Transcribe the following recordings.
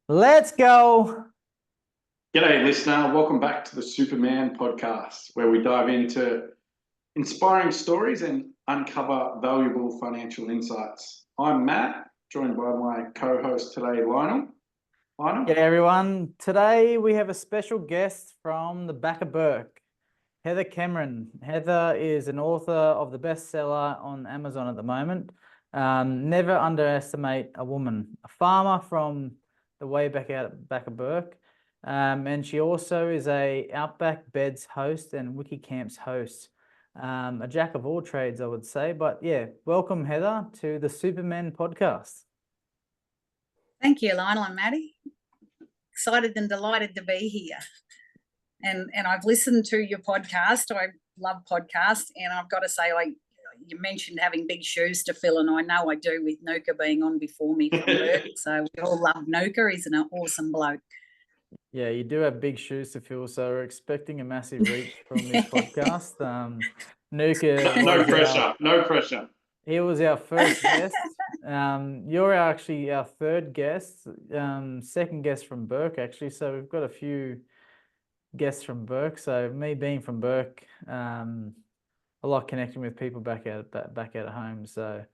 Let's go. G'day, listener. Welcome back to the Superman Podcast, where we dive into inspiring stories and uncover valuable financial insights. I'm Matt, joined by my co-host today, Lionel. G'day, everyone. Today we have a special guest from the back of Bourke, Heather Cameron. Heather is an author of the bestseller on Amazon at the moment. Never underestimate a woman, a farmer from the way back of Bourke. And she also is a Outback Beds host and Wiki Camps host. A jack of all trades, I would say. But yeah, welcome, Heather, to the Supermen Podcast. Thank you, Lionel and Maddie. Excited and delighted to be here. And I've listened to your podcast. I love podcasts, and I've got to say, you mentioned having big shoes to fill, and I know I do with Nuka being on before me from Bourke. So we all love Nuka. He's an awesome bloke. Yeah, you do have big shoes to fill, so we're expecting a massive reach from this podcast. Nuka, No pressure. He was our first guest. You're actually our third guest, second guest from Bourke, actually. So we've got a few guests from Bourke. So me being from Bourke, I like connecting with people back out at home. So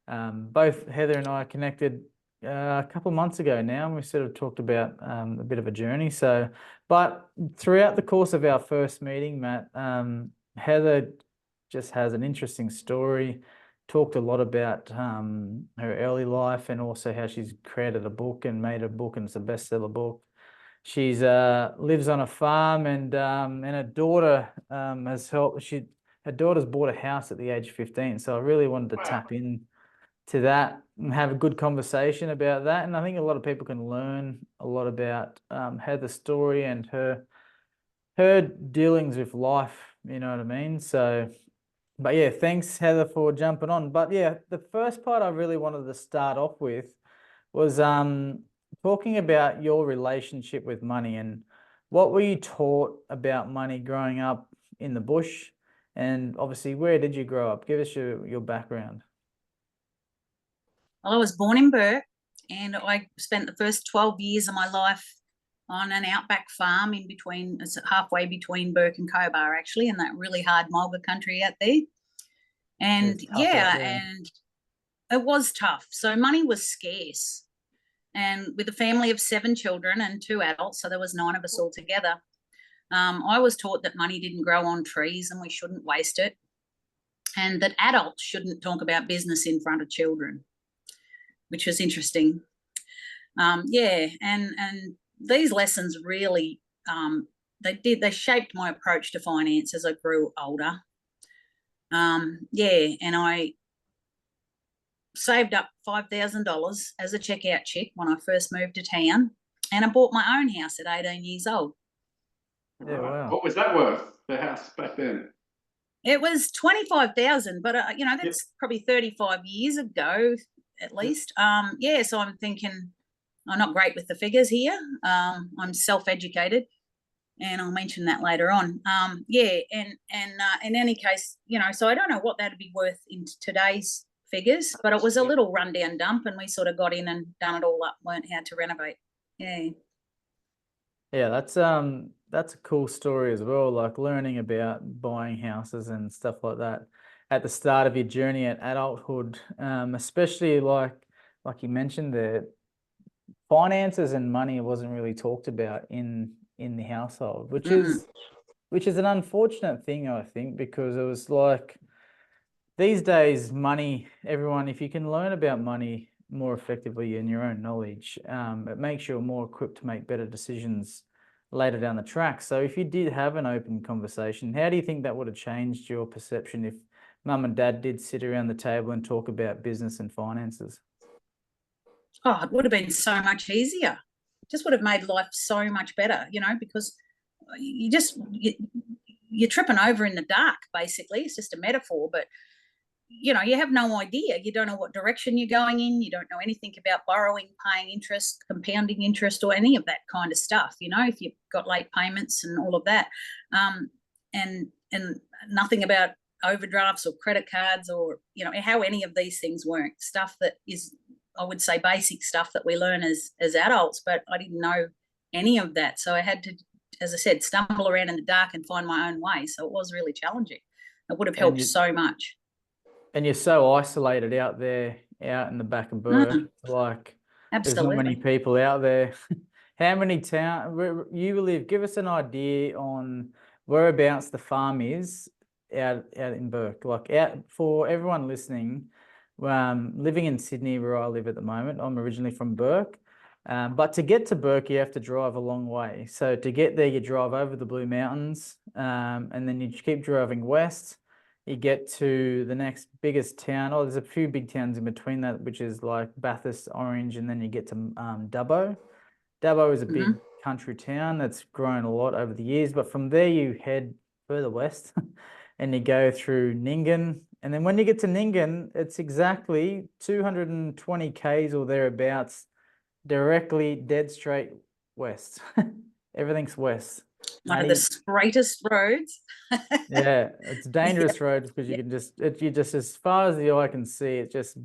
both Heather and I connected a couple of months ago now, and we sort of talked about a bit of a journey. So, but throughout the course of our first meeting, Matt, Heather just has an interesting story. Talked a lot about her early life and also how she's created a book and made a book, and it's a bestseller book. She's lives on a farm, and her daughter has helped. Her daughter's bought a house at the age of 15. So I really wanted to tap in to that and have a good conversation about that. And I think a lot of people can learn a lot about Heather's story and her dealings with life. You know what I mean? So. But yeah, thanks, Heather, for jumping on. But yeah, the first part I really wanted to start off with was talking about your relationship with money and what were you taught about money growing up in the bush, and obviously where did you grow up? Give us your background. Well, I was born in Bourke, and I spent the first 12 years of my life on an outback farm it's halfway between Bourke and Cobar, actually, in that really hard mulga country out there. And and it was tough. So money was scarce. And with a family of 7 children and 2 adults, so there was 9 of us all together, I was taught that money didn't grow on trees and we shouldn't waste it, and that adults shouldn't talk about business in front of children, which was interesting. And these lessons really, they shaped my approach to finance as I grew older. And I saved up $5,000 as a checkout chick when I first moved to town, and I bought my own house at 18 years old. Yeah, wow. What was that worth, the house back then? It was $25,000, but that's probably 35 years ago at least. So I'm thinking, I'm not great with the figures here. I'm self-educated, and I'll mention that later on. In any case, so I don't know what that'd be worth in today's figures, but it was a little rundown dump, and we sort of got in and done it all up, learned how to renovate. Yeah, that's a cool story as well, like learning about buying houses and stuff like that at the start of your journey at adulthood, especially like you mentioned there. Finances and money wasn't really talked about in the household, which is an unfortunate thing, I think, because it was like these days, money, everyone, if you can learn about money more effectively in your own knowledge, it makes you more equipped to make better decisions later down the track. So if you did have an open conversation, how do you think that would have changed your perception if mum and dad did sit around the table and talk about business and finances? Oh, it would have been so much easier. Just would have made life so much better, because you're tripping over in the dark, basically. It's just a metaphor, but you have no idea. You don't know what direction you're going in. You don't know anything about borrowing, paying interest, compounding interest, or any of that kind of stuff, if you've got late payments and all of that. And nothing about overdrafts or credit cards or, how any of these things work. Stuff that is I would say, basic stuff that we learn as adults, but I didn't know any of that. So I had to, as I said, stumble around in the dark and find my own way. So it was really challenging. It would have helped so much. And you're so isolated out there, out in the back of Bourke. Like, Absolutely. there's not many people out there. How many towns you live? Give us an idea on whereabouts the farm is out in Bourke. Like, out for everyone listening, living in Sydney where I live at the moment. I'm originally from Bourke. But to get to Bourke, you have to drive a long way. So to get there, you drive over the Blue Mountains, and then you keep driving west. You get to the next biggest town. Oh, there's a few big towns in between that, which is like Bathurst, Orange, and then you get to Dubbo. Dubbo is a big country town that's grown a lot over the years. But from there, you head further west and you go through Nyngan. And then when you get to Nyngan, it's exactly 220 Ks or thereabouts, directly dead straight west. Everything's west. One of the straightest roads. Yeah, it's dangerous roads because you can just as far as the eye can see, it just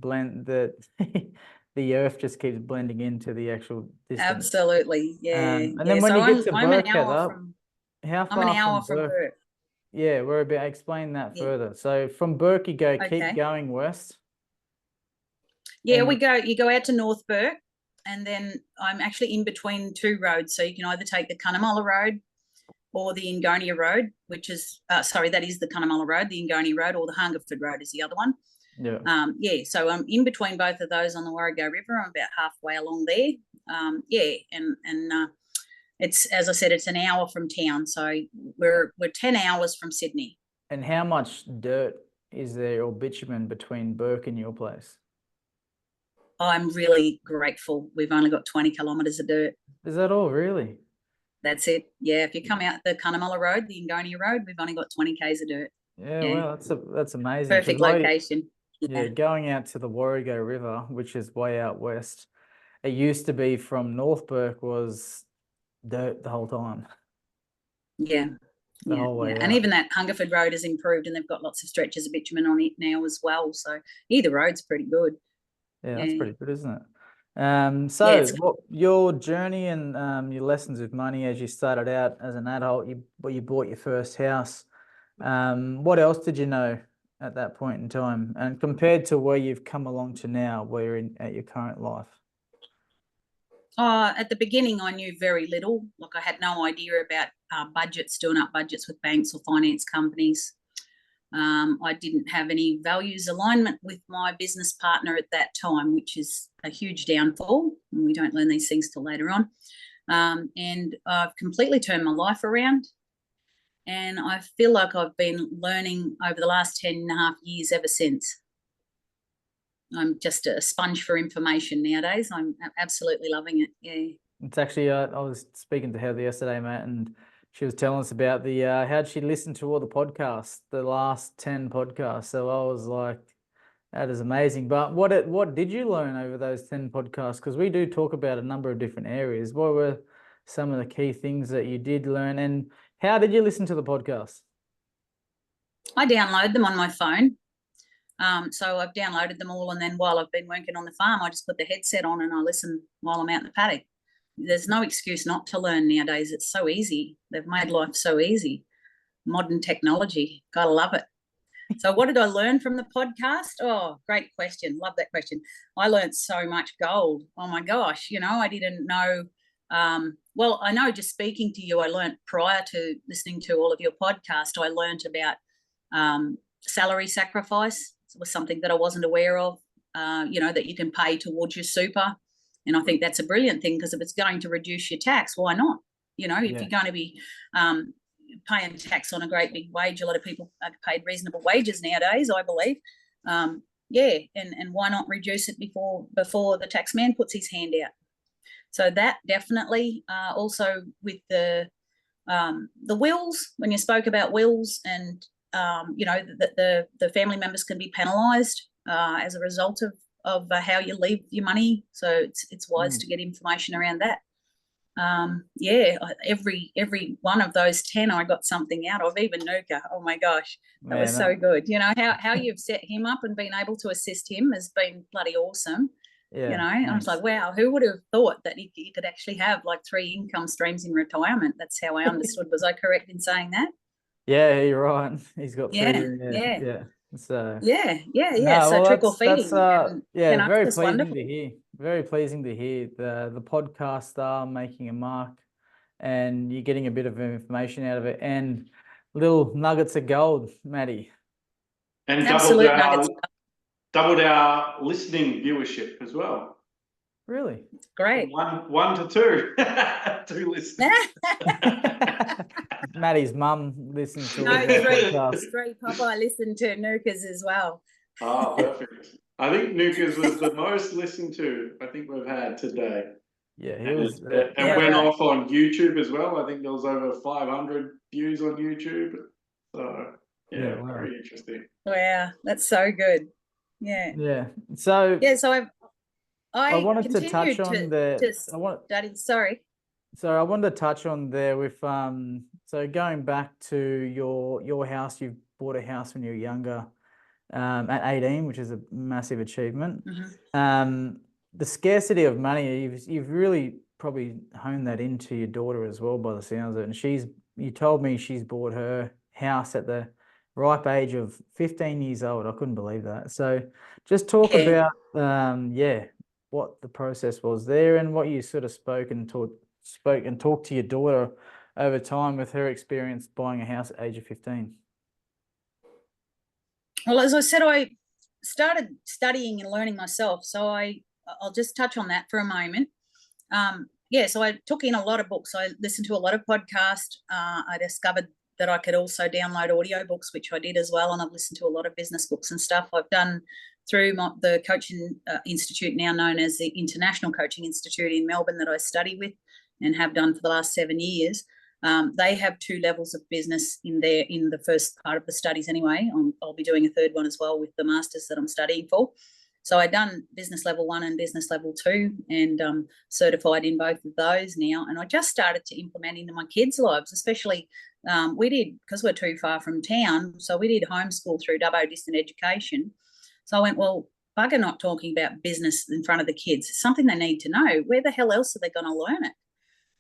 the earth just keeps blending into the actual distance. Absolutely, yeah. And then when you get to Bourke, Heather, how far I'm an hour from from Bourke. Yeah, we're about explain that further. So from Bourke, you go keep going west. Yeah, you go out to North Bourke, and then I'm actually in between two roads. So you can either take the Cunnamulla Road or the Ingonia Road, which is, that is the Cunnamulla Road, the Ingonia Road, or the Hungerford Road is the other one. Yeah. So I'm in between both of those on the Warrego River. I'm about halfway along there. It's, as I said, it's an hour from town. So we're 10 hours from Sydney. And how much dirt is there or bitumen between Bourke and your place? I'm really grateful. We've only got 20 kilometres of dirt. Is that all, really? That's it. Yeah, if you come out the Cunnamulla Road, the Ingonia Road, we've only got 20 Ks of dirt. Yeah, well, that's amazing. Perfect location. Yeah, going out to the Warrego River, which is way out west, it used to be from North Bourke was dirt the whole time. Yeah. The whole way out. And even that Hungerford Road has improved, and they've got lots of stretches of bitumen on it now as well. So either road's pretty good. Yeah, that's pretty good, isn't it? What your journey and your lessons with money as you started out as an adult, you bought your first house. What else did you know at that point in time, and compared to where you've come along to now, where you're at your current life? At the beginning, I knew very little. Like, I had no idea about budgets, doing up budgets with banks or finance companies. I didn't have any values alignment with my business partner at that time, which is a huge downfall. And we don't learn these things till later on. And I've completely turned my life around. And I feel like I've been learning over the last 10.5 years ever since. I'm just a sponge for information nowadays. I'm absolutely loving it. Yeah. It's actually, I was speaking to Heather yesterday, Matt, and she was telling us about the how'd she listen to all the podcasts, the last 10 podcasts. So I was like, that is amazing. But what did you learn over those 10 podcasts? Because we do talk about a number of different areas. What were some of the key things that you did learn, and how did you listen to the podcast? I download them on my phone. So I've downloaded them all, and then while I've been working on the farm, I just put the headset on and I listen while I'm out in the paddock. There's no excuse not to learn nowadays. It's so easy. They've made life so easy. Modern technology. Gotta love it. So what did I learn from the podcast? Oh, great question. Love that question. I learned so much gold. Oh my gosh. I didn't know. Well, I know just speaking to you, I learned prior to listening to all of your podcasts, I learned about salary sacrifice. It was something that I wasn't aware of, that you can pay towards your super. And I think that's a brilliant thing, because if it's going to reduce your tax, why not? If you're going to be paying tax on a great big wage, a lot of people are paid reasonable wages nowadays, I believe. And why not reduce it before the tax man puts his hand out? So that definitely, also with the wills, when you spoke about wills, and that the family members can be penalised as a result of how you leave your money. So it's wise to get information around that. Every one of those 10 I got something out of, even Nuka. Oh my gosh, that was so good. How you've set him up and been able to assist him has been bloody awesome. You know, I was like, wow, who would have thought that you could actually have like 3 income streams in retirement? That's how I understood. Was I correct in saying that? Yeah, you're right. He's got 3. Yeah. So Yeah. So trickle feeding. very that's pleasing wonderful. to hear. Very pleasing to hear the podcast are making a mark, and you're getting a bit of information out of it, and little nuggets of gold, Maddie. And doubled our listening viewership as well. Really? Great. From 1 to 2. 2 listeners. Maddie's mum listens to no, all the podcasts. 3 Popeye listened to Nukas as well. Oh, perfect. I think Nukas was the most listened to I think we've had today. Yeah, he was. And went off on YouTube as well. I think there was over 500 views on YouTube. So, wow. Very interesting. Wow, that's so good. Yeah. Yeah. So I wanted to touch on Sorry. So I wanted to touch on there with so going back to your house. You bought a house when you were younger, at 18, which is a massive achievement. Mm-hmm. The scarcity of money, you've really probably honed that into your daughter as well, by the sounds of it. And you told me she's bought her house at the ripe age of 15 years old. I couldn't believe that. So just talk about what the process was there, and what you sort of spoke and talked to your daughter over time with her experience buying a house at the age of 15. Well, as I said, I started studying and learning myself. So I'll just touch on that for a moment. So I took in a lot of books. I listened to a lot of podcasts. I discovered that I could also download audiobooks, which I did as well. And I've listened to a lot of business books and stuff. I've done through the coaching institute, now known as the International Coaching Institute in Melbourne, that I study with and have done for the last 7 years. They have 2 levels of business in the first part of the studies anyway. I'll be doing a 3rd one as well with the masters that I'm studying for. So I've done business level 1 and business level 2, and certified in both of those now. And I just started to implement into my kids' lives, especially we did, because we're too far from town, so we did homeschool through Dubbo Distant Education. So I went, well, bugger not talking about business in front of the kids. It's something they need to know. Where the hell else are they going to learn it?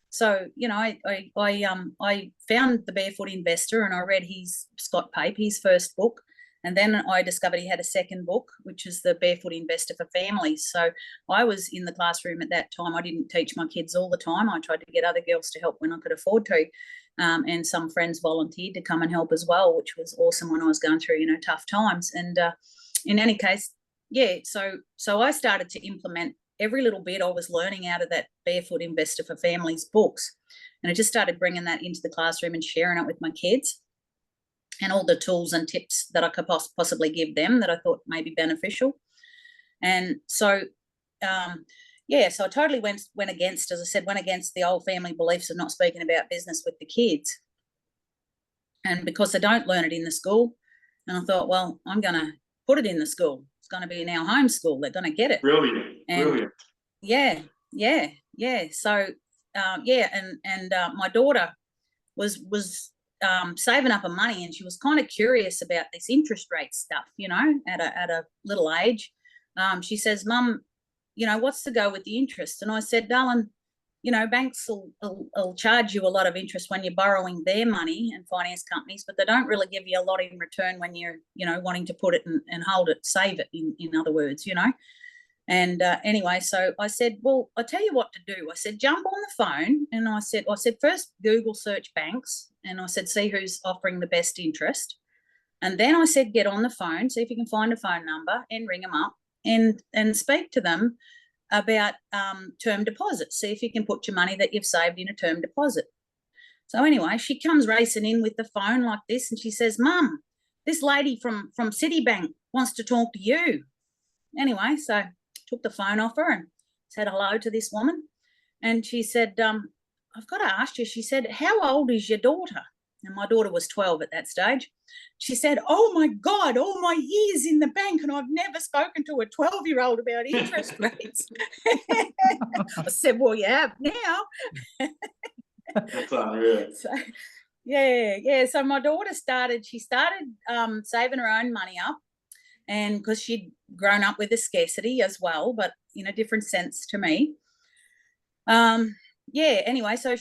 So, I found The Barefoot Investor, and I read Scott Pape, his first book. And then I discovered he had a second book, which is The Barefoot Investor for Families. So I was in the classroom at that time. I didn't teach my kids all the time. I tried to get other girls to help when I could afford to. And some friends volunteered to come and help as well, which was awesome when I was going through, tough times. And in any case, so I started to implement every little bit I was learning out of that Barefoot Investor for Families books. And I just started bringing that into the classroom and sharing it with my kids, and all the tools and tips that I could possibly give them that I thought may be beneficial. And so, so I totally went against, as I said, the old family beliefs of not speaking about business with the kids. And because they don't learn it in the school, and I thought, well, I'm going to put it in the school. It's going to be in our home school. They're going to get it. Brilliant. Yeah. So, my daughter was saving up her money, and she was kind of curious about this interest rate stuff, at a little age. She says, Mum, what's the go with the interest? And I said, darling, banks will charge you a lot of interest when you're borrowing their money, and finance companies, but they don't really give you a lot in return when you're, wanting to put it and hold it, save it, in other words, And anyway, so I said, well, I'll tell you what to do. I said, jump on the phone. And I said, first Google search banks. And I said, see who's offering the best interest. And then I said, get on the phone, see if you can find a phone number and ring them up and speak to them about term deposits. See if you can put your money that you've saved in a term deposit. So anyway, she comes racing in with the phone like this, and she says, Mum, this lady from Citibank wants to talk to you. Anyway, so I took the phone off her and said hello to this woman. And she said, I've got to ask you, she said, how old is your daughter? And my daughter was 12 at that stage. She said, oh, my God, all my years in the bank, and I've never spoken to a 12-year-old about interest rates. I said, well, you have now. That's unreal. So, so my daughter started saving her own money up, and because she'd grown up with a scarcity as well, but in a different sense to me. Anyway, so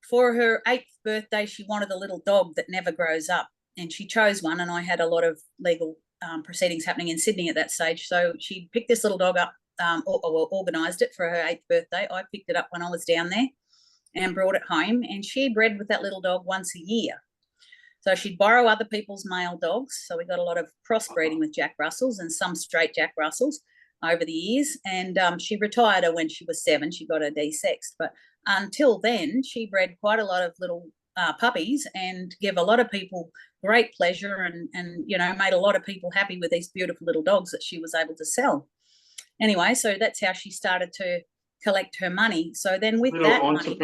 for her 8th birthday, she wanted a little dog that never grows up, and she chose one, and I had a lot of legal proceedings happening in Sydney at that stage. So she picked this little dog up, or organised it for her 8th birthday. I picked it up when I was down there and brought it home, and she bred with that little dog once a year. So she'd borrow other people's male dogs. So we got a lot of crossbreeding with Jack Russells and some straight Jack Russells over the years. And she retired her when she was 7. She got her desexed. But until then, she bred quite a lot of little puppies and gave a lot of people great pleasure and, you know, made a lot of people happy with these beautiful little dogs that she was able to sell. Anyway, so that's how she started to collect her money. So then with that money,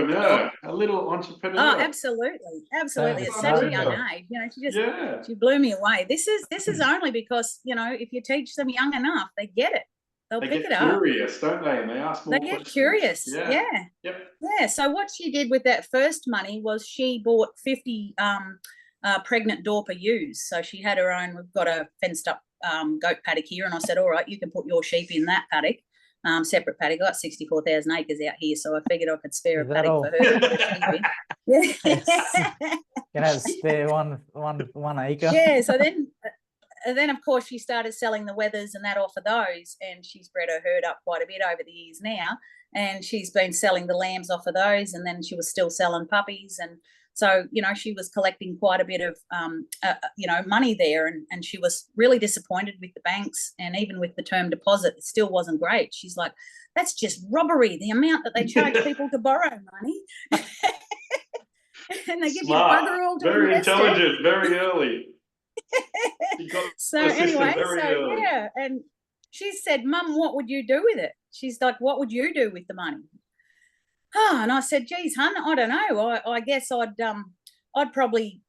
a little entrepreneur. Oh, absolutely. At such a young age, you know, she blew me away. This is only because, you know, if you teach them young enough, they get it. They'll pick it up. They get curious, don't they? And they ask more questions. They get curious. Yeah. Yep. Yeah. So what she did with that first money was she bought 50 pregnant Dorper ewes. So she had her own. We've got a fenced up goat paddock here, and I said, all right, you can put your sheep in that paddock. Separate paddock. I got 64,000 acres out here, so I figured I could spare a paddock for her. Can have spare one acre. Yeah. So then of course she started selling the wethers and that off of those, and she's bred her herd up quite a bit over the years now. And she's been selling the lambs off of those, and then she was still selling puppies, and so, you know, she was collecting quite a bit of, you know, money there, and she was really disappointed with the banks, and even with the term deposit, it still wasn't great. She's like, that's just robbery, the amount that they charge people to borrow money. And they give you bugger all to very invest intelligent, very early. So anyway, yeah, and she said, Mum, what would you do with it? She's like, what would you do with the money? Oh, and I said, geez, hun, I don't know. I guess I'd probably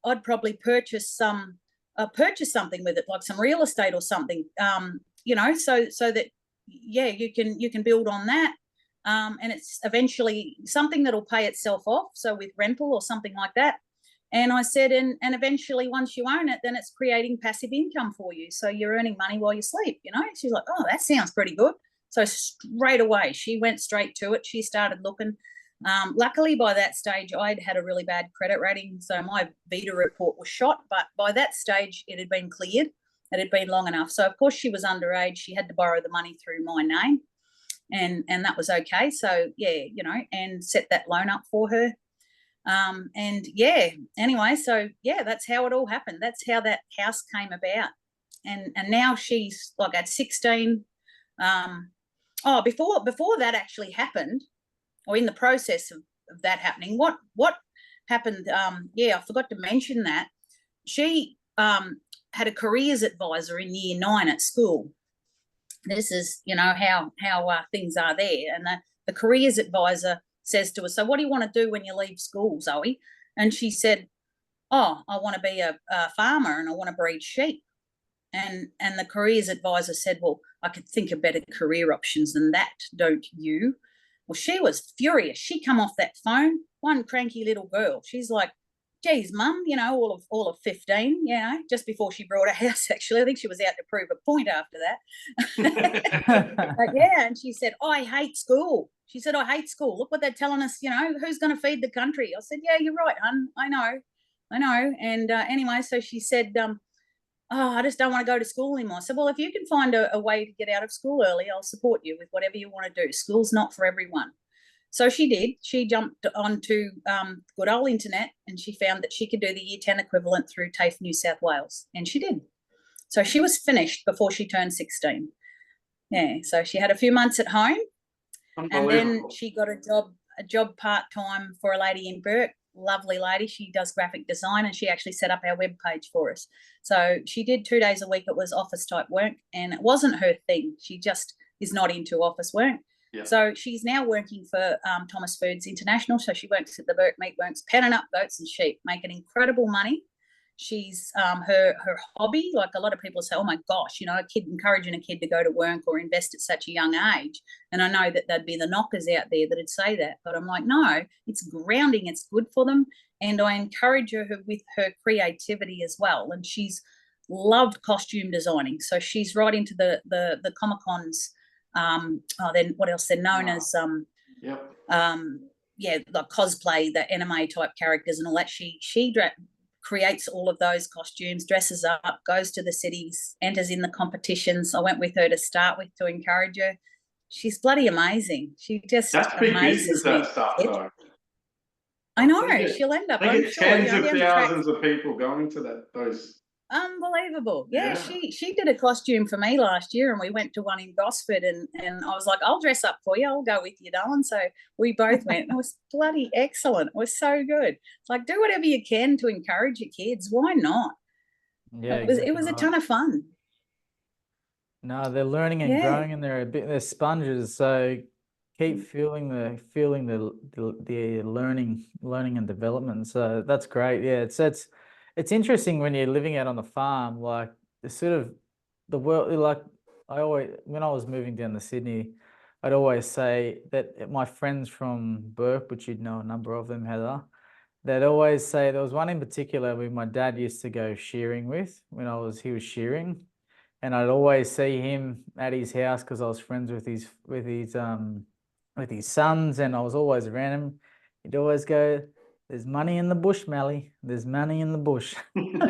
purchase something with it, like some real estate or something. You know, so that you can build on that. And it's eventually something that'll pay itself off. So with rental or something like that. And I said, and eventually once you own it, then it's creating passive income for you. So you're earning money while you sleep, you know. She's like, oh, that sounds pretty good. So straight away, she went straight to it. She started looking. Luckily, by that stage, I'd had a really bad credit rating, so my Vita report was shot. But by that stage, it had been cleared. It had been long enough. So, of course, she was underage. She had to borrow the money through my name, and that was okay. So, yeah, you know, and set that loan up for her. And, yeah, anyway, so, yeah, that's how it all happened. That's how that house came about. And now she's, like, at 16. Before that actually happened, or in the process of that happening, what happened, I forgot to mention that. She had a careers advisor in year 9 at school. This is, you know, how things are there. And the careers advisor says to her, so what do you want to do when you leave school, Zoe? And she said, oh, I want to be a farmer and I want to breed sheep. And the careers advisor said, well, I could think of better career options than that, don't you? Well, she was furious. She come off that phone, one cranky little girl. She's like, geez, Mum, you know, all of 15, you know, just before she bought a house, actually. I think she was out to prove a point after that. But yeah, and she said, I hate school. She said, I hate school. Look what they're telling us, you know, who's going to feed the country? I said, yeah, you're right, hun. I know. And anyway, so she said, I just don't want to go to school anymore. I said, well, if you can find a way to get out of school early, I'll support you with whatever you want to do. School's not for everyone. So she did. She jumped onto good old internet, and she found that she could do the year 10 equivalent through TAFE New South Wales, and she did. So she was finished before she turned 16. Yeah, so she had a few months at home, and then she got a job part-time for a lady in Bourke. Lovely lady. She does graphic design, and she actually set up our webpage for us. So she did 2 days a week. It was office type work, and it wasn't her thing. She just is not into office work. Yeah. So she's now working for Thomas Foods International. So she works at the Bourke Meat Works, penning up goats and sheep, making incredible money. She's her hobby, like a lot of people say, oh my gosh, you know, encouraging a kid to go to work or invest at such a young age. And I know that there'd be the knockers out there that'd say that, but I'm like, no, it's grounding, it's good for them. And I encourage her with her creativity as well. And she's loved costume designing. So she's right into the Comic-Cons Then what else? They're known as Yep. like cosplay, the anime type characters and all that. She creates all of those costumes, dresses up, goes to the cities, enters in the competitions. I went with her to start with to encourage her. She's bloody amazing. She just That's big amazes business, me. that stuff, though. I know. She'll end up. They I'm get sure. tens Down of the track. thousands of people going to those. Unbelievable. Yeah, Yeah. she did a costume for me last year, and we went to one in Gosford, and I was like, I'll dress up for you, I'll go with you, darling. So we both went. It was bloody excellent. It was so good. It's like, do whatever you can to encourage your kids. Why not? Yeah, It was a ton of fun. No, they're learning and growing, and they're sponges. So keep feeling the learning and development. So that's great. Yeah, it's interesting when you're living out on the farm, like the sort of the world. Like when I was moving down to Sydney, I'd always say that my friends from Bourke, which you'd know a number of them, Heather, they'd always say there was one in particular where my dad used to go shearing with when he was shearing. And I'd always see him at his house because I was friends with his sons, and I was always around him. He'd always go, "There's money in the bush, Mally. There's money in the bush." And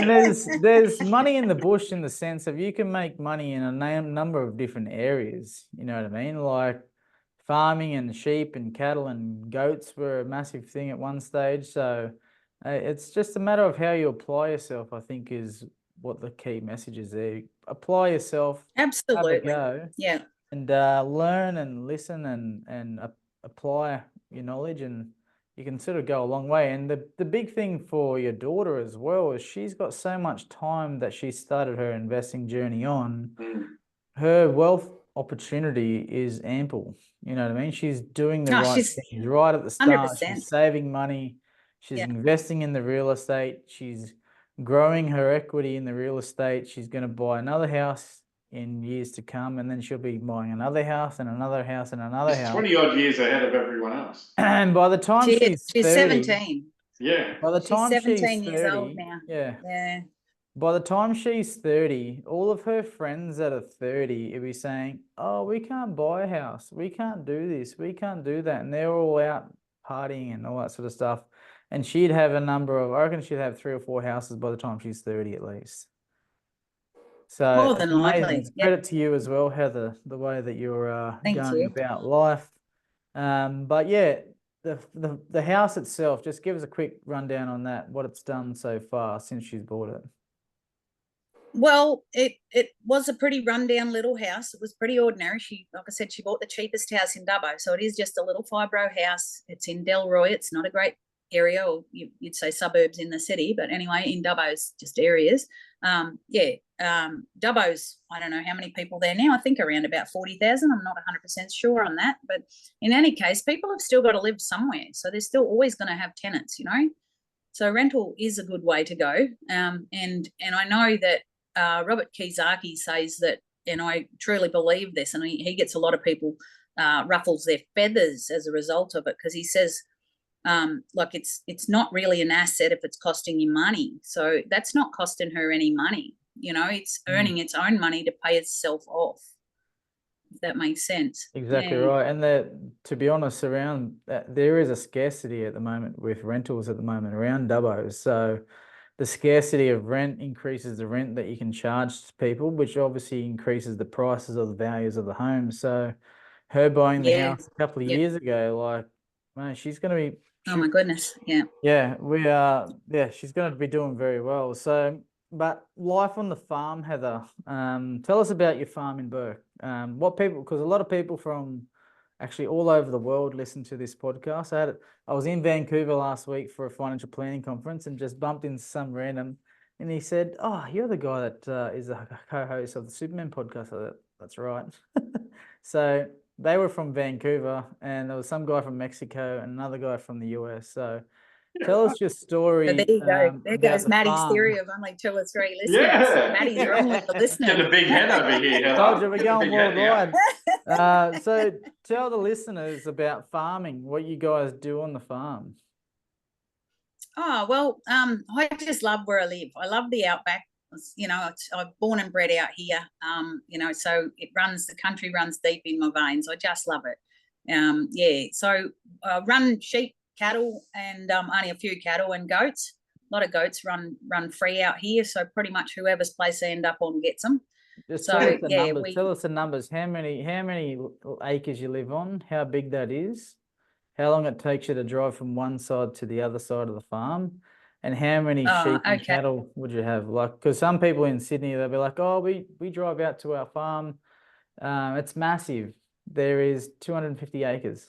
there's money in the bush in the sense of you can make money in a number of different areas. You know what I mean? Like farming and sheep and cattle and goats were a massive thing at one stage. So it's just a matter of how you apply yourself, I think, is what the key message is there. Apply yourself, Absolutely. have a go, yeah, and learn and listen and apply your knowledge, and you can sort of go a long way. And the big thing for your daughter as well is she's got so much time that she started her investing journey on. Her wealth opportunity is ample. You know what I mean? She's doing the right things right at the start. 100%. She's saving money. She's investing in the real estate. She's growing her equity in the real estate. She's going to buy another house in years to come, and then she'll be buying another house and another house and another house. 20 odd years ahead of everyone else. And by the time she's 30, 17. Yeah. By the time she's 17 she's years 30, old now. Yeah. By the time she's 30, all of her friends that are 30 will be saying, "Oh, we can't buy a house. We can't do this. We can't do that." And they're all out partying and all that sort of stuff. And she'd have I reckon she'd have 3 or 4 houses by the time she's 30 at least. So more than likely. It's credit to you as well, Heather, the way that you're going about life. But yeah, the house itself, just give us a quick rundown on that, what it's done so far since she's bought it. Well, it was a pretty rundown little house. It was pretty ordinary. Like I said, she bought the cheapest house in Dubbo. So it is just a little 5-row house. It's in Delroy. It's not a great area, or you'd say suburbs in the city, but anyway, in Dubbo's just areas. Dubbo's, I don't know how many people there now. I think around about 40,000. I'm not 100% sure on that, but in any case, people have still got to live somewhere, so they're still always going to have tenants, you know. So rental is a good way to go. And I know that Robert Kiyosaki says that, and I truly believe this, and he gets a lot of people ruffles their feathers as a result of it, because he says, like it's not really an asset if it's costing you money. So that's not costing her any money. You know, it's earning its own money to pay itself off, if that makes sense. Exactly right. And to be honest, around there is a scarcity at the moment with rentals at the moment around Dubbo. So the scarcity of rent increases the rent that you can charge to people, which obviously increases the prices of the values of the home. So her buying the house a couple of years ago, like, man, she's going to be... Oh my goodness. Yeah. Yeah, she's going to be doing very well. So, but life on the farm, Heather, tell us about your farm in Bourke. Because a lot of people from actually all over the world listen to this podcast. I was in Vancouver last week for a financial planning conference and just bumped into some random, and he said, "Oh, you're the guy that is a co-host of the Supermen Podcast." I thought, that's right. So they were from Vancouver, and there was some guy from Mexico and another guy from the US. So tell us your story. So there you go. There goes Maddie's theory of only 2 or 3 listeners. Yeah. Maddie's wrong with the listeners. Get a big head over here. Told you we're going worldwide. So tell the listeners about farming, what you guys do on the farm. Oh, well, I just love where I live. I love the outback. I'm born and bred out here. So the country runs deep in my veins. I just love it. So I run sheep, cattle, and only a few cattle and goats. A lot of goats run free out here. So pretty much whoever's place they end up on gets them. Just So, tell us the yeah, numbers. Tell us the numbers. How many acres you live on? How big that is? How long it takes you to drive from one side to the other side of the farm? And how many sheep and okay. cattle would you have? Like, because some people in Sydney, they'll be like, "Oh, we drive out to our farm. It's massive. There is 250 acres."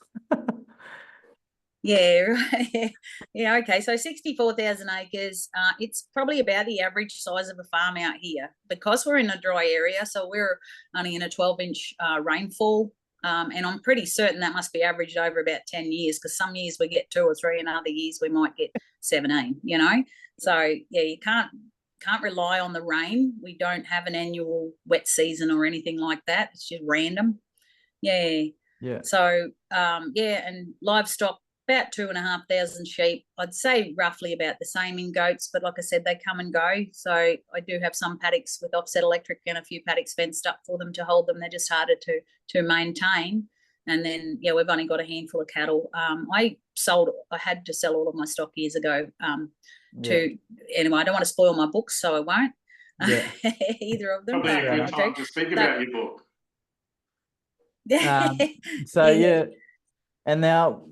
Yeah, right. Yeah, okay. So 64,000 acres. It's probably about the average size of a farm out here because we're in a dry area. So we're only in a 12-inch rainfall. And I'm pretty certain that must be averaged over about 10 years because some years we get 2 or 3 and other years we might get 17, So, yeah, you can't rely on the rain. We don't have an annual wet season or anything like that. It's just random. Yeah. Yeah. So, and livestock, about 2,500 sheep. I'd say roughly about the same in goats, but like I said, they come and go. So I do have some paddocks with offset electric and a few paddocks fenced up for them to hold them. They're just harder to maintain. And then, we've only got a handful of cattle. I had to sell all of my stock years ago. Anyway, I don't want to spoil my books, so I won't. Yeah. Either of them. Probably a good time to speak about your book. And now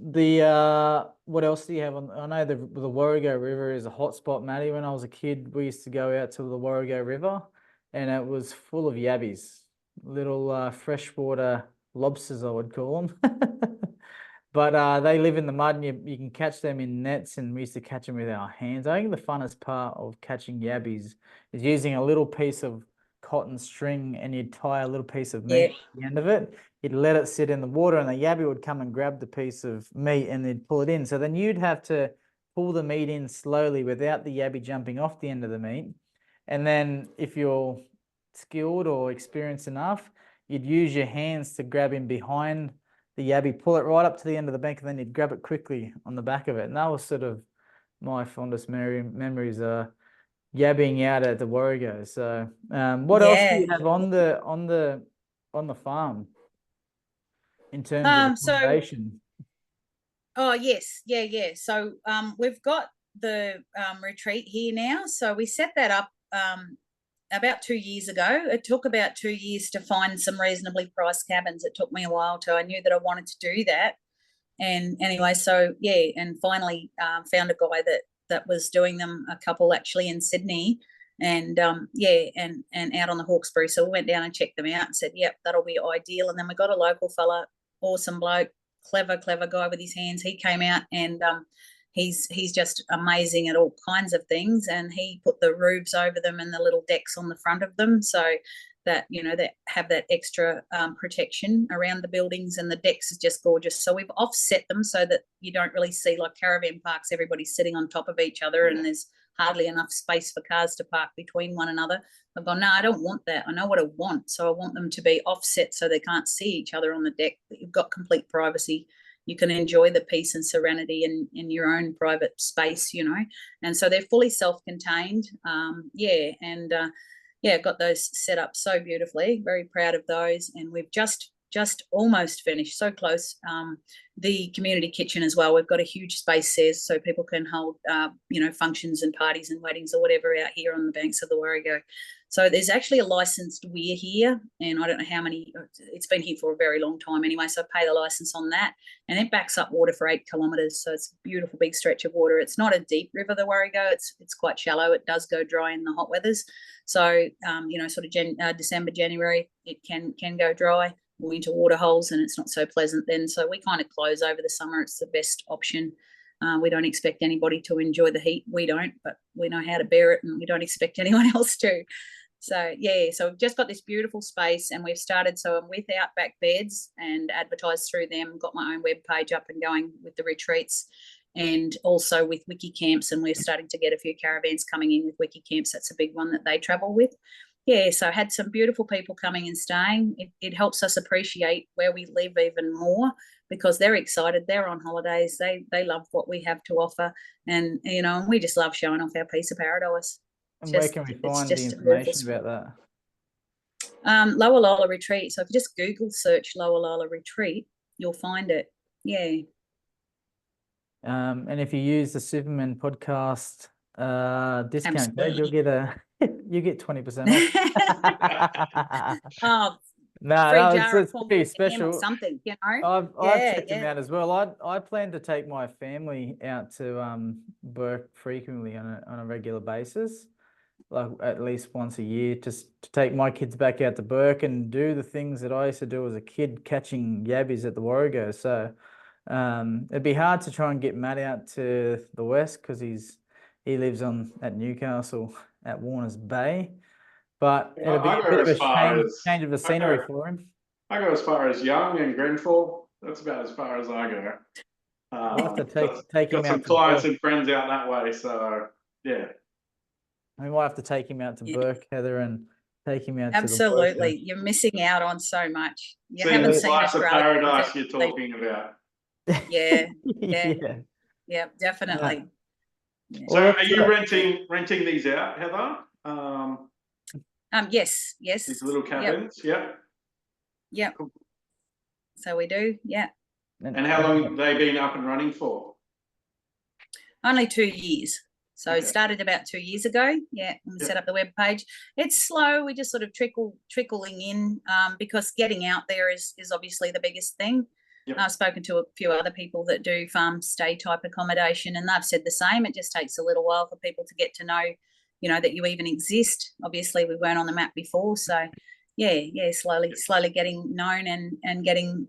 what else do you have on? I know the Warrego River is a hot spot, Matty. When I was a kid, we used to go out to the Warrego River, and it was full of yabbies, little freshwater lobsters, I would call them. But they live in the mud, and you can catch them in nets, and we used to catch them with our hands. I think the funnest part of catching yabbies is using a little piece of cotton string, and you'd tie a little piece of meat at the end of it. You'd let it sit in the water, and the yabby would come and grab the piece of meat and they'd pull it in. So then you'd have to pull the meat in slowly without the yabby jumping off the end of the meat. And then if you're skilled or experienced enough, you'd use your hands to grab him behind the yabby, pull it right up to the end of the bank, and then you'd grab it quickly on the back of it. And that was sort of my fondest memories yabbing out at the Warrego. So what else do you have on the farm in terms of accommodation? So we've got the retreat here now. So we set that up about 2 years ago. It took about 2 years to find some reasonably priced cabins. It took me a while I knew that I wanted to do that. And anyway, and finally found a guy that was doing them, a couple actually in Sydney, and and out on the Hawkesbury. So we went down and checked them out and said, yep, that'll be ideal. And then we got a local fella, awesome bloke, clever guy with his hands. He came out and he's just amazing at all kinds of things, and he put the roofs over them and the little decks on the front of them so that that have that extra protection around the buildings, and the decks is just gorgeous. So we've offset them so that you don't really see like caravan parks, everybody's sitting on top of each other and there's hardly enough space for cars to park between one another. I've gone, no, I don't want that. I know what I want. So I want them to be offset so they can't see each other on the deck, but you've got complete privacy. You can enjoy the peace and serenity in your own private space, And so they're fully self-contained. Got those set up so beautifully. Very proud of those. And we've just almost finished, so close. The community kitchen as well. We've got a huge space there so people can hold, functions and parties and weddings or whatever out here on the banks of the Warrego. So there's actually a licensed weir here, and I don't know how many, it's been here for a very long time anyway, so I pay the license on that, and it backs up water for 8 kilometres, so it's a beautiful big stretch of water. It's not a deep river, the Warrego, it's quite shallow. It does go dry in the hot weathers, so, sort of December, January, it can go dry, or into water holes, and it's not so pleasant then, so we kind of close over the summer. It's the best option. We don't expect anybody to enjoy the heat. We don't, but we know how to bear it, and we don't expect anyone else to. So, so we've just got this beautiful space, and we've started, so I'm with Outback Beds and advertised through them, got my own web page up and going with the retreats, and also with Wiki Camps, and we're starting to get a few caravans coming in with Wiki Camps. That's a big one that they travel with. So I had some beautiful people coming and staying. It helps us appreciate where we live even more because they're excited. They're on holidays. They love what we have to offer, and we just love showing off our piece of paradise. And where can we find the information about that? Lower Lola Retreat. So if you just Google search Lower Lola Retreat, you'll find it. Yeah. And if you use the Supermen Podcast discount code, you'll get you get 20% off. Oh, no, it's pretty special. Or something, you know. I've checked them out as well. I plan to take my family out to Bourke frequently on a regular basis, like at least once a year, just to take my kids back out to Bourke and do the things that I used to do as a kid, catching yabbies at the Warrego. So it'd be hard to try and get Matt out to the west because he lives at Newcastle at Warners Bay. But it'll be a bit of a change of the scenery for him. I go as far as Young and Grenfell. That's about as far as I go. I'll have to take him out. Got some clients and friends out that way, so yeah. We might have to take him out to Bourke, Heather, and take him out. Absolutely, you're missing out on so much. You haven't seen Australia. Paradise you're talking about. Yeah, definitely. So, are you renting these out, Heather? Yes. These little cabins, yeah. Cool. So we do, yeah. And how long have they been up and running for? Only 2 years. So it started about 2 years ago. Yeah, we set up the web page. It's slow. We just sort of trickling in because getting out there is obviously the biggest thing. Yep. I've spoken to a few other people that do farm stay type accommodation, and they've said the same. It just takes a little while for people to get to know, you know, that you even exist. Obviously, we weren't on the map before, so slowly getting known and getting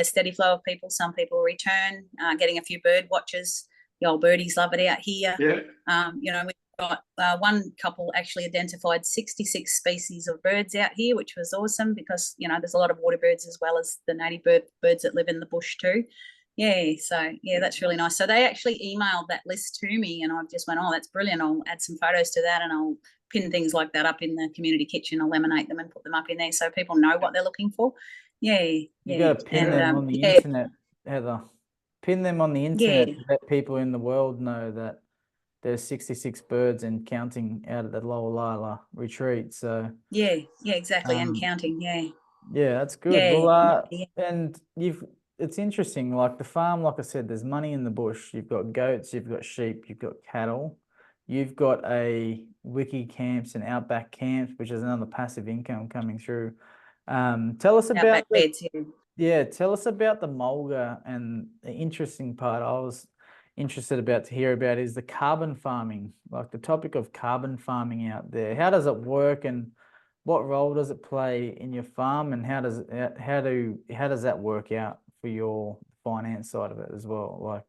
steady flow of people. Some people return, getting a few bird watchers. The old birdies love it out here. Yeah. You know, we've got one couple actually identified 66 species of birds out here, which was awesome because, you know, there's a lot of water birds as well as the native birds that live in the bush too. Yeah, so, that's really nice. So they actually emailed that list to me and I just went, oh, that's brilliant. I'll add some photos to that and I'll pin things like that up in the community kitchen. I'll laminate them and put them up in there so people know what they're looking for. Yeah. You got to pin them on the internet, Heather. Pin them on the internet to let people in the world know that there's 66 birds and counting out at the Lower Lola retreat. So exactly, and counting. That's good. Well, and it's interesting. Like the farm, like I said, there's money in the bush. You've got goats, you've got sheep, you've got cattle, you've got a wiki camps and outback camps, which is another passive income coming through. Tell us about tell us about the mulga, and the interesting part I was interested to hear about is the carbon farming, like the topic of carbon farming out there. How does it work and what role does it play in your farm, and how does that work out for your finance side of it as well? Like,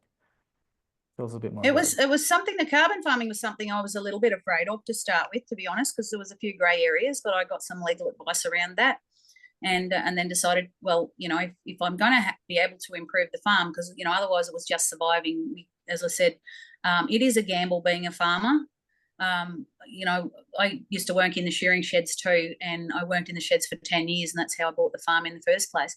tell us a bit more. It was something, the carbon farming was something I was a little bit afraid of to start with, to be honest, because there was a few grey areas, but I got some legal advice around that. And then decided, well, you know, if I'm going to be able to improve the farm, because, you know, otherwise it was just surviving. As I said, it is a gamble being a farmer. You know, I used to work in the shearing sheds too, and I worked in the sheds for 10 years, and that's how I bought the farm in the first place.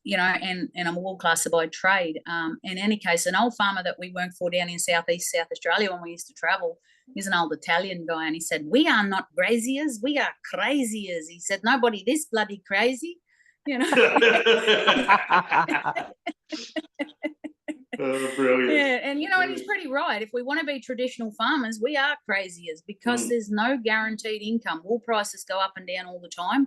You know, and I'm a world-class by trade. In any case, an old farmer that we worked for down in South Australia when we used to travel, he's an old Italian guy, and he said, we are not graziers, we are craziers. He said, nobody this bloody crazy, you know. Brilliant. Yeah, and you know, and he's pretty right. If we want to be traditional farmers, we are craziers because there's no guaranteed income. Wool prices go up and down all the time.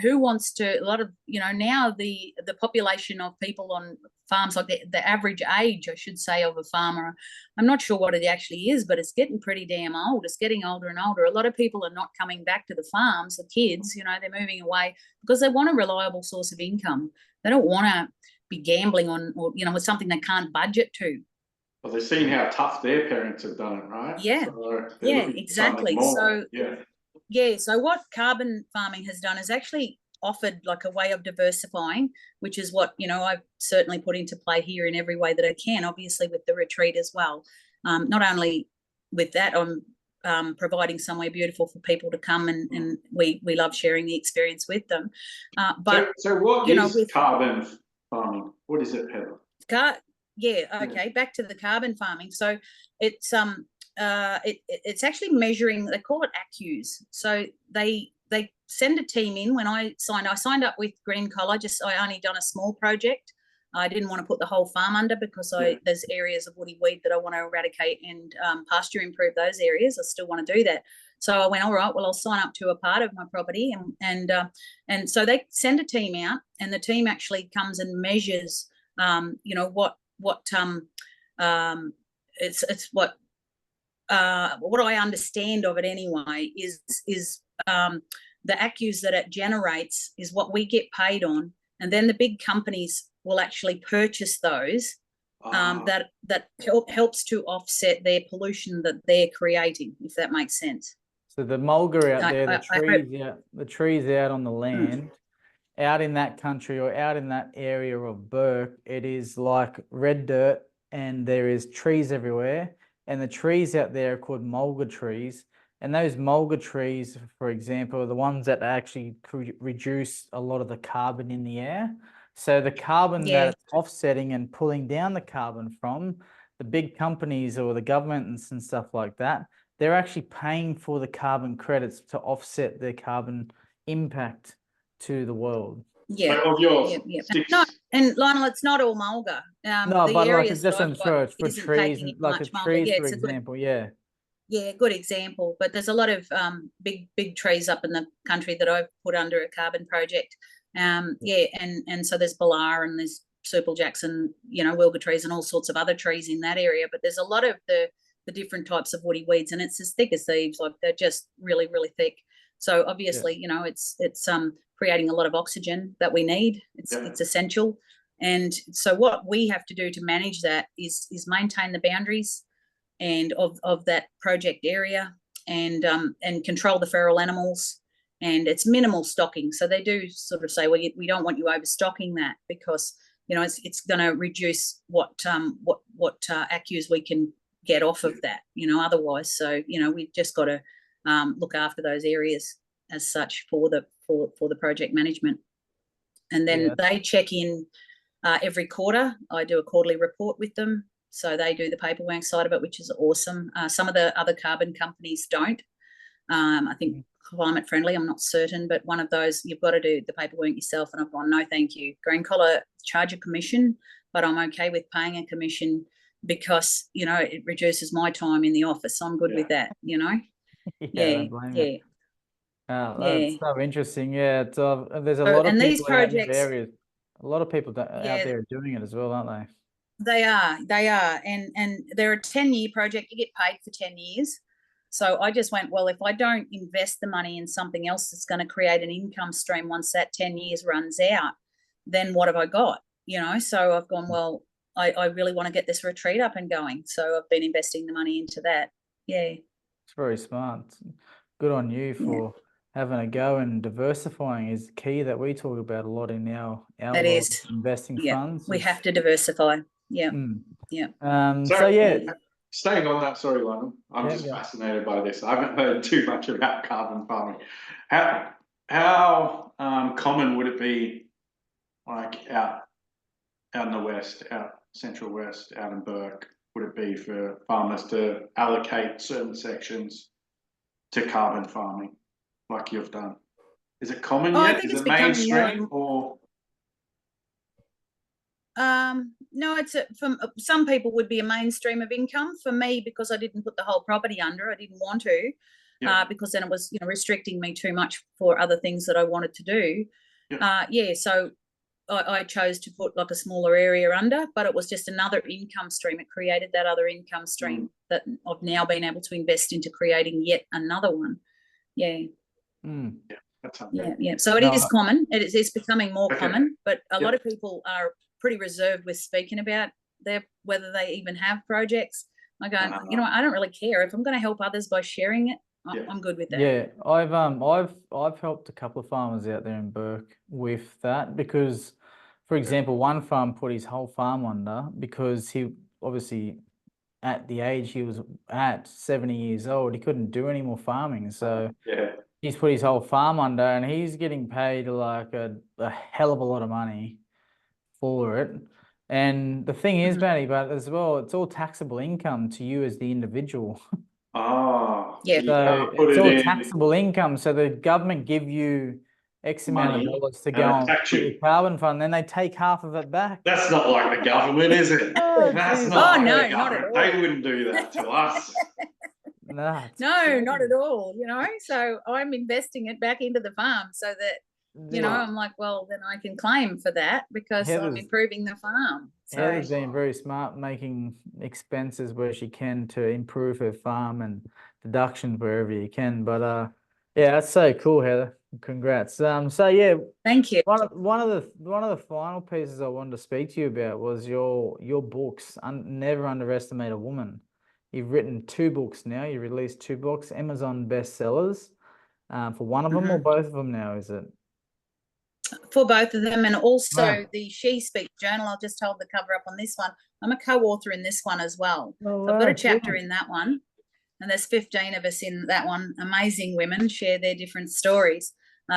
Who wants to, a lot of, you know, now the population of people on farms, like the average age, I should say, of a farmer, I'm not sure what it actually is, but it's getting pretty damn old. It's getting older and older. A lot of people are not coming back to the farms, the kids, you know, they're moving away because they want a reliable source of income. They don't want to be gambling on, or, you know, with something they can't budget to. Well, they've seen how tough their parents have done it, right? Yeah, so exactly. So what carbon farming has done is actually offered like a way of diversifying, which is what, you know, I've certainly put into play here in every way that I can, obviously with the retreat as well. Not only with that, I'm providing somewhere beautiful for people to come, and we love sharing the experience with them. But so what is carbon farming? What is it, Heather? Back to the carbon farming. So it's it's actually measuring. They call it ACCUs. So they send a team in. When I signed up with Green Collar. I only done a small project. I didn't want to put the whole farm under because there's areas of woody weed that I want to eradicate and pasture improve those areas. I still want to do that. So I went, all right, well, I'll sign up to a part of my property, and so they send a team out, and the team actually comes and measures, what I understand of it anyway is the ACCUs that it generates is what we get paid on, and then the big companies will actually purchase those that helps to offset their pollution that they're creating, if that makes sense. So the mulga out there, the trees out on the land, out in that country or out in that area of Bourke, it is like red dirt and there is trees everywhere. And the trees out there are called mulga trees. And those mulga trees, for example, are the ones that actually reduce a lot of the carbon in the air. So the carbon that it's offsetting and pulling down the carbon from the big companies or the governments and stuff like that, they're actually paying for the carbon credits to offset their carbon impact to the world. Yeah. But of yours, and Lionel, it's not all mulga. No, but like it's just for trees, like the trees, for example, Yeah, good example. But there's a lot of big trees up in the country that I've put under a carbon project. And so there's Balar and there's Super Jackson, wilga trees and all sorts of other trees in that area. But there's a lot of the different types of woody weeds, and it's as thick as thieves. Like they're just really, really thick. So obviously, it's creating a lot of oxygen that we need. It's essential. And so what we have to do to manage that is maintain the boundaries and of that project area and control the feral animals. And it's minimal stocking. So they do sort of say, well, we don't want you overstocking that because it's going to reduce what ACCUs we can get off of that, otherwise. So we've just got to look after those areas as such for the project management. And then they check in every quarter. I do a quarterly report with them, so they do the paperwork side of it, which is awesome. Some of the other carbon companies don't. I think Climate Friendly, I'm not certain, but one of those, you've got to do the paperwork yourself. And I've gone, no, thank you. Green Collar charge a commission, but I'm okay with paying a commission because, it reduces my time in the office. So I'm good with that, That's so interesting. There's a lot of people out in these areas. A lot of people out there are doing it as well, aren't they? They are. And they're a 10-year project. You get paid for 10 years. So I just went, well, if I don't invest the money in something else that's going to create an income stream once that 10 years runs out, then what have I got? So I've gone, well, I really want to get this retreat up and going. So I've been investing the money into that. Yeah. It's very smart. Good on you for having a go, and diversifying is key that we talk about a lot in our investing funds. We have to diversify. Yeah. Staying on that, sorry, Lionel, I'm just fascinated by this. I haven't heard too much about carbon farming. How common would it be, like out in the west, out central west, out in Bourke, would it be for farmers to allocate certain sections to carbon farming, like you've done? Is it common yet? Is it mainstream or? No, from some people would be a mainstream of income. For me, because I didn't put the whole property under, I didn't want to, because then it was restricting me too much for other things that I wanted to do. So I chose to put like a smaller area under, but it was just another income stream. It created that other income stream that I've now been able to invest into creating yet another one. So it is common. It's becoming more common, but a lot of people are pretty reserved with speaking about whether they even have projects. I go, I don't really care. If I'm going to help others by sharing it, I'm good with that. Yeah, I've helped a couple of farmers out there in Bourke with that because, for example, one farm put his whole farm under because he obviously, at the age he was at, 70 years old, he couldn't do any more farming. So he's put his whole farm under, and he's getting paid like a hell of a lot of money for it. And the thing is, Mhm. Matty, but as well, it's all taxable income to you as the individual. Yeah. You So can't put it's it all in taxable income. So the government give you X amount of money dollars to and go they and tax put your you. carbon fund, then they take half of it back. That's not like the government, is it? Oh, That's geez. not Oh, like no, the not at government. all. They wouldn't do that to us. Nah, it's No, not crazy. at all, so I'm investing it back into the farm so that, Yeah. I'm like, well, then I can claim for that because I'm Heather's improving the farm. So Heather's been very smart making expenses where she can to improve her farm and deductions wherever you can. But yeah, that's so cool, Heather. Congrats. So yeah, thank you. one of the final pieces I wanted to speak to you about was your books. Never Underestimate a Woman. You've written 2 books now. You released 2 books, Amazon bestsellers. For one of them or both of them now, is it? For both of them, and also Wow. the She Speaks journal. I'll just hold the cover up on this one. I'm a co-author in this one as well. Oh, So I've got wow, a chapter cool. in that one, and there's 15 of us in that one. Amazing women share their different stories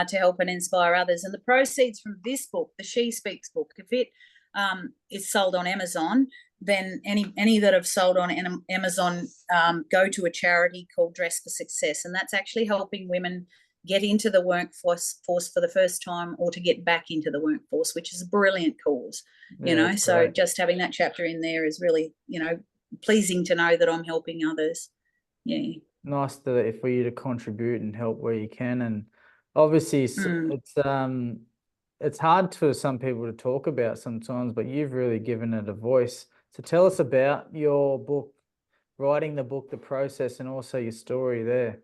to help and inspire others. And the proceeds from this book, the She Speaks book, if it is sold on Amazon, then any that have sold on Amazon go to a charity called Dress for Success, and that's actually helping women get into the workforce for the first time or to get back into the workforce, which is a brilliant cause. Yeah, that's So great. just having that chapter in there is really, pleasing to know that I'm helping others. Yeah. Nice for you to contribute and help where you can. And obviously it's hard for some people to talk about sometimes, but you've really given it a voice. So tell us about your book, writing the book, the process, and also your story there.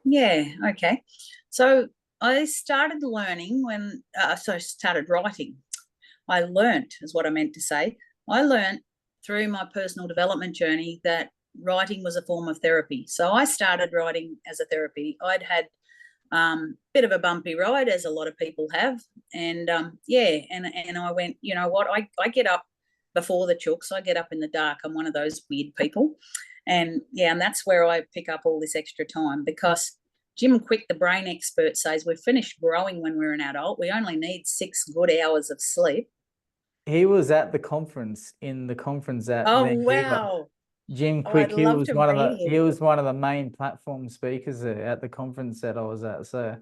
Yeah. Okay. So I started learning I started writing. I learnt is what I meant to say. I learnt through my personal development journey that writing was a form of therapy. So I started writing as a therapy. I'd had bit of a bumpy ride, as a lot of people have, and and I went, you know what, I get up before the chooks. I get up in the dark. I'm one of those weird people, and that's where I pick up all this extra time, because Jim Quick, the brain expert, says we're finished growing when we're an adult. We only need 6 good hours of sleep. He was at the conference at Oh, Vancouver. wow. Jim Oh, I'd Quick, he love was to one of meet the him. he was one of the main platform speakers at the conference that I was at. So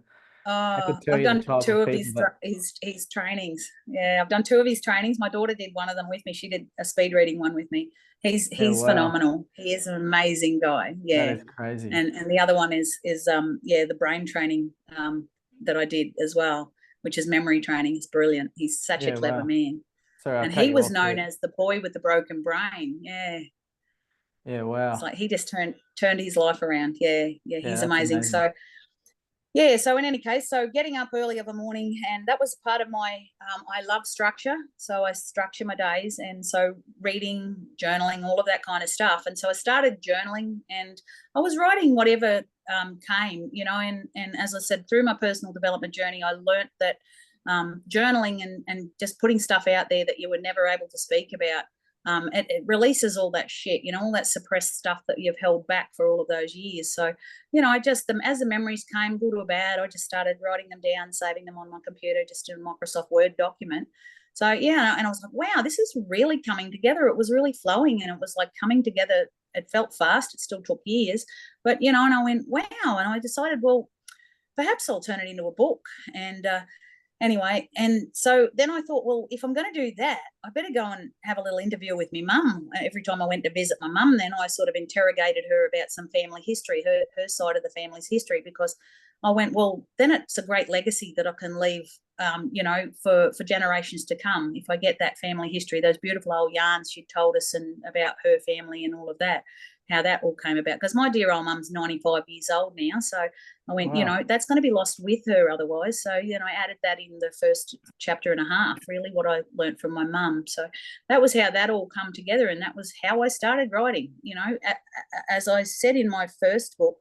I could tell I've you the done type 2 of of people that. his trainings. Yeah, I've done 2 of his trainings. My daughter did one of them with me. She did a speed reading one with me. Yeah, He's wow, phenomenal. He is an amazing guy. that Yeah, is crazy. and the other one is the brain training that I did as well, which is memory training. It's brilliant. He's such a Yeah, clever wow. man, Sorry, I and cut he you was off known there. as the boy with the broken brain. Yeah, Yeah, it's wow. like he just turned his life around. Yeah, Yeah, he's that's amazing. amazing. So in any case, so getting up early of a morning, and that was part of my, I love structure. So I structure my days, and so reading, journaling, all of that kind of stuff. And so I started journaling, and I was writing whatever came, and as I said, through my personal development journey, I learnt that journaling and just putting stuff out there that you were never able to speak about, it releases all that shit, all that suppressed stuff that you've held back for all of those years. So, I just, as the memories came, good or bad, I just started writing them down, saving them on my computer, just in a Microsoft Word document. So, and I was like, wow, this is really coming together. It was really flowing, and it was like coming together. It felt fast. It still took years, but, and I went, wow. And I decided, well, perhaps I'll turn it into a book. And, anyway, and so then I thought, well, if I'm going to do that, I better go and have a little interview with my mum. Every time I went to visit my mum, then I sort of interrogated her about some family history, her side of the family's history, because I went, well, then it's a great legacy that I can leave, for generations to come. If I get that family history, those beautiful old yarns she told us and about her family and all of that, how that all came about. Because my dear old mum's 95 years old now, so I went, Wow. that's going to be lost with her otherwise. So, I added that in the first chapter and a half, really, what I learned from my mum. So that was how that all come together, and that was how I started writing. As I said in my first book,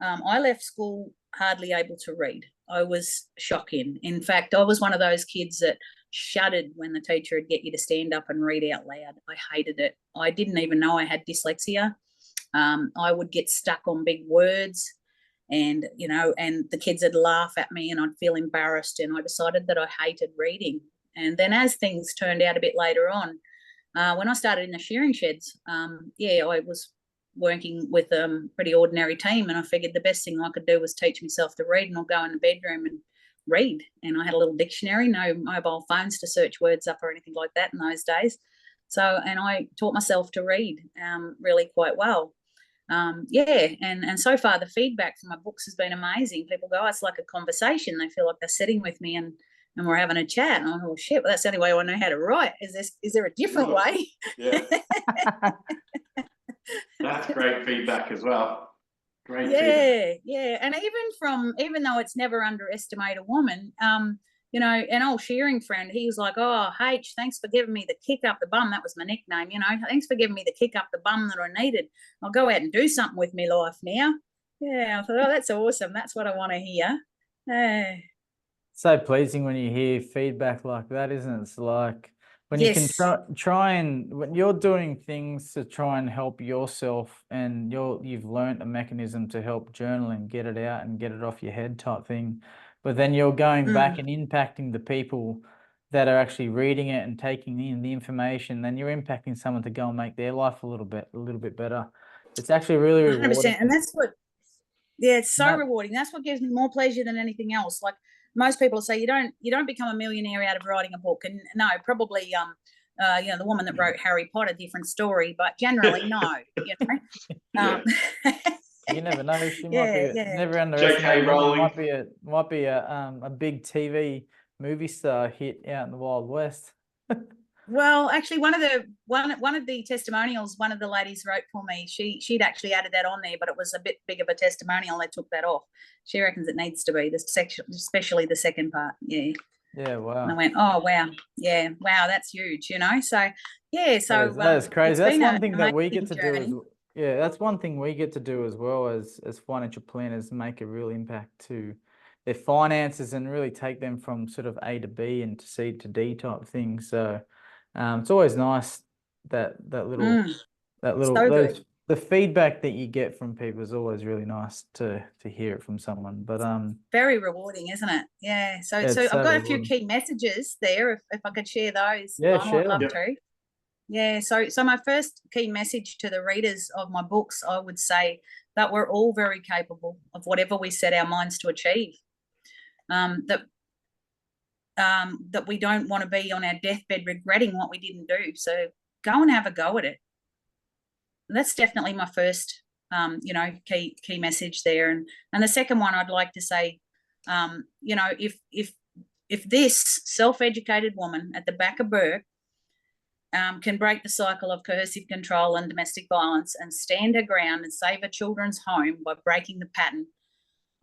I left school hardly able to read. I was shocking. In fact, I was one of those kids that shuddered when the teacher would get you to stand up and read out loud. I hated it. I didn't even know I had dyslexia. I would get stuck on big words, and and the kids would laugh at me, and I'd feel embarrassed, and I decided that I hated reading. And then as things turned out a bit later on, when I started in the shearing sheds, I was working with a pretty ordinary team, and I figured the best thing I could do was teach myself to read, and I'll go in the bedroom and read. And I had a little dictionary, no mobile phones to search words up or anything like that in those days. So, and I taught myself to read really quite well. And so far the feedback from my books has been amazing. People go, oh, it's like a conversation. They feel like they're sitting with me and we're having a chat. And I'm like, oh shit, well, that's the only way I know how to write. Is there a different way? Yeah. That's great feedback as well. Great feedback. Yeah. And even though it's never underestimate a woman, an old shearing friend, he was like, oh, H, thanks for giving me the kick up the bum. That was my nickname, thanks for giving me the kick up the bum that I needed. I'll go out and do something with my life now. Yeah, I thought, oh, that's awesome. That's what I want to hear. So pleasing when you hear feedback like that, isn't it? It's like when you can try and when you're doing things to try and help yourself, and you've learned a mechanism to help journal and get it out and get it off your head type thing. But then you're going back and impacting the people that are actually reading it and taking in the information. Then you're impacting someone to go and make their life a little bit better. It's actually really rewarding. 100%. And that's what, it's so rewarding. That's what gives me more pleasure than anything else. Like most people say, you don't become a millionaire out of writing a book. And no, probably, the woman that wrote Harry Potter, different story, but generally no. You never know. She might be never underestimate. Might be a big TV movie star hit out in the Wild West. Well, actually, one of the testimonials, one of the ladies wrote for me. She'd actually added that on there, but it was a bit big of a testimonial. They took that off. She reckons it needs to be the section, especially the second part. Yeah. Yeah. Wow. And I went, oh wow, yeah, wow, that's huge. So yeah. So that is crazy. That's one thing that we get to do. Yeah, that's one thing we get to do as well as financial planners, make a real impact to their finances and really take them from sort of A to B and to C to D type thing. So it's always nice that little the feedback that you get from people is always really nice to hear it from someone. But very rewarding, isn't it? Yeah. So I've got a few key messages there. If I could share those, I'd love to. Yeah, so my first key message to the readers of my books, I would say that we're all very capable of whatever we set our minds to achieve. That we don't want to be on our deathbed regretting what we didn't do. So go and have a go at it. And that's definitely my first, key message there. And the second one, I'd like to say, if this self-educated woman at the back of Bourke can break the cycle of coercive control and domestic violence and stand her ground and save her children's home by breaking the pattern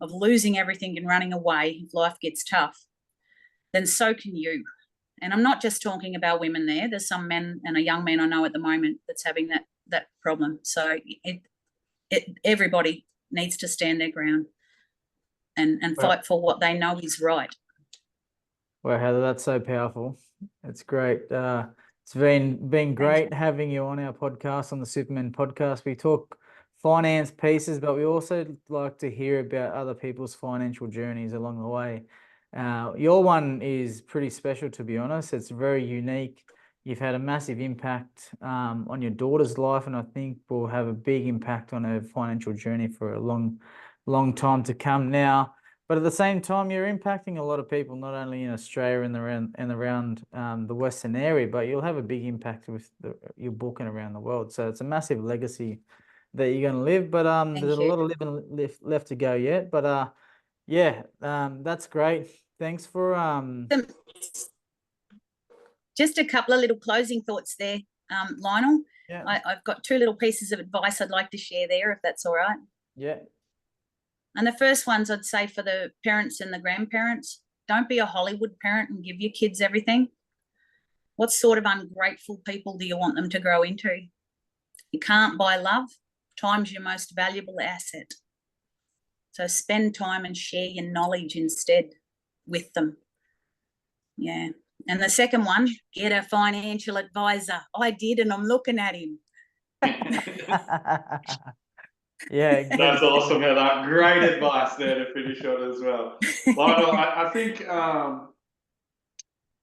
of losing everything and running away if life gets tough, then so can you. And I'm not just talking about women there. There's some men and a young man I know at the moment that's having that problem. So everybody needs to stand their ground and fight for what they know is right. Well, Heather, that's so powerful. It's great. It's been great having you on our podcast, on the Supermen Podcast. We talk finance pieces, but we also like to hear about other people's financial journeys along the way. Your one is pretty special, to be honest. It's very unique. You've had a massive impact on your daughter's life, and I think will have a big impact on her financial journey for a long time to come now. But at the same time, you're impacting a lot of people, not only in Australia and around the Western area, but you'll have a big impact with your book and around the world. So it's a massive legacy that you're going to live. But there's a lot of living left to go yet. But that's great. Thanks for just a couple of little closing thoughts there, Lionel. Yeah. I've got two little pieces of advice I'd like to share there, if that's all right. Yeah. And the first ones I'd say for the parents and the grandparents, don't be a Hollywood parent and give your kids everything. What sort of ungrateful people do you want them to grow into? You can't buy love. Time's your most valuable asset. So spend time and share your knowledge instead with them. Yeah. And the second one, get a financial advisor. I did, and I'm looking at him. Yeah, that's awesome, Heather. Great advice there to finish on as well. Lionel, I think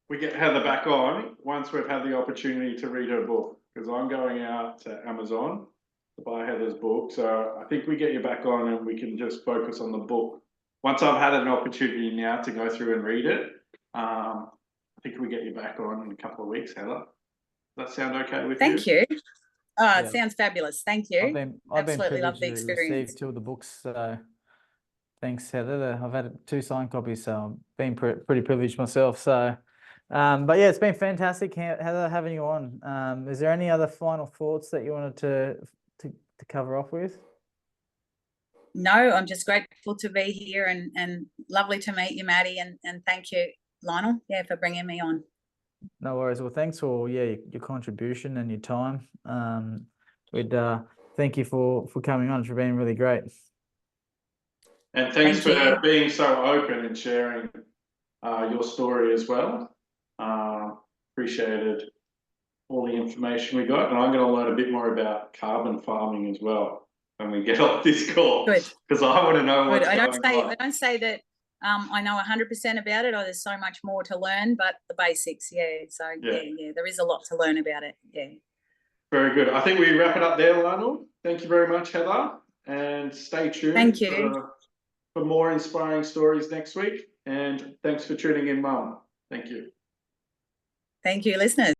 we get Heather back on once we've had the opportunity to read her book, because I'm going out to Amazon to buy Heather's book. So I think we get you back on and we can just focus on the book. Once I've had an opportunity now to go through and read it, I think we get you back on in a couple of weeks, Heather. Does that sound okay with you? Thank you. Oh, Yeah. it sounds fabulous. Thank you. I've been Absolutely love privileged the to experience. receive 2 of the books. So thanks, Heather. I've had 2 signed copies, so I've been pretty privileged myself. So, but yeah, it's been fantastic, Heather, having you on. Is there any other final thoughts that you wanted to cover off with? No, I'm just grateful to be here and lovely to meet you, Maddie, and thank you, Lionel, for bringing me on. No worries. Well, thanks for your contribution and your time. We'd thank you for coming on. It's been really great. And thanks Thank for you. being so open and sharing your story as well. Appreciated all the information we got, and I'm going to learn a bit more about carbon farming as well when we get off this call. Good. Because I want to know what's I going on. don't say that I know 100% about it. There's so much more to learn, but the basics, So there is a lot to learn about it. Yeah. Very good. I think we wrap it up there, Lionel. Thank you very much, Heather, and stay tuned. Thank you. For more inspiring stories next week. And thanks for tuning in, Mum. Thank you. Thank you, listeners.